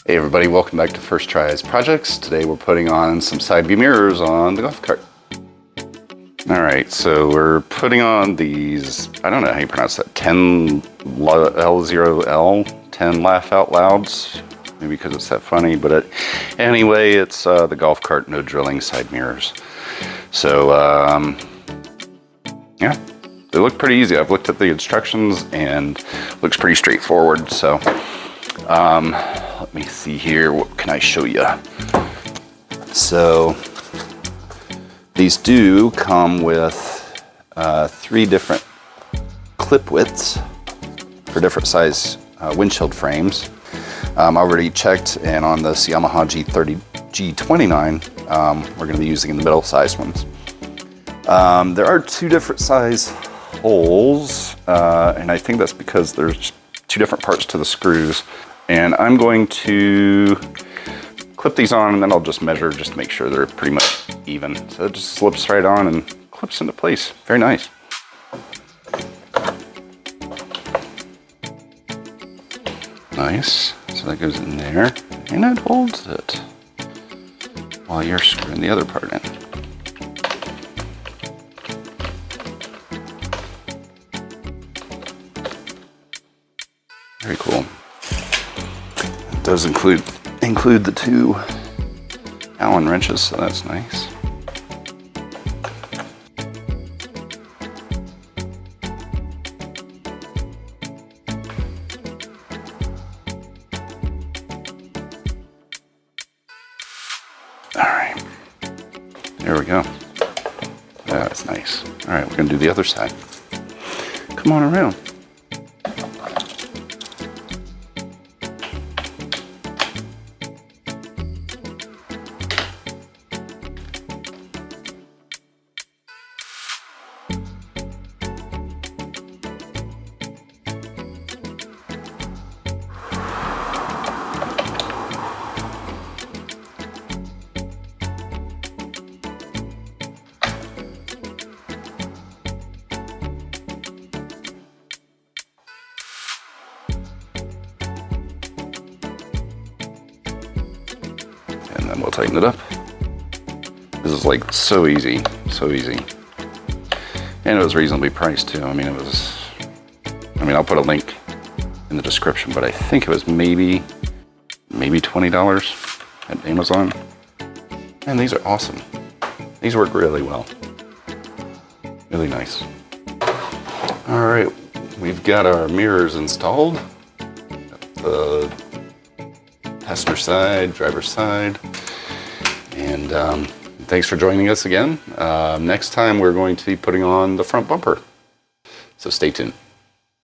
Hey everybody, welcome back to First Tries Projects. Today we're putting on some side view mirrors on the golf cart. Alright, so we're putting on these, I don't know how you pronounce that, 10 L0L, 10 laugh out louds, maybe because it's that funny, but anyway, it's the golf cart no drilling side mirrors. So, yeah, they look pretty easy. I've looked at the instructions and looks pretty straightforward, so let me see here, what can I show you? So these do come with 3 different clip widths for different size windshield frames. I already checked, and on this Yamaha G29, we're going to be using the middle-sized ones. There are 2 different size holes, and I think that's because there's 2 different parts to the screws. And I'm going to clip these on, and then I'll just measure just to make sure they're pretty much even. So it just slips right on and clips into place. Very nice. Nice. So that goes in there, and it holds it while you're screwing the other part in. Very cool. It does include the 2 Allen wrenches, so that's nice. All right, there we go. That's nice. All right, we're gonna do the other side. Come on around. And then we'll tighten it up. This is like so easy, so easy. And it was reasonably priced too. I mean, I'll put a link in the description, but I think it was maybe $20 at Amazon. And these are awesome. These work really well. Really nice. All right, we've got our mirrors installed. The passenger side, driver's side, and thanks for joining us again. Next time we're going to be putting on the front bumper, so stay tuned.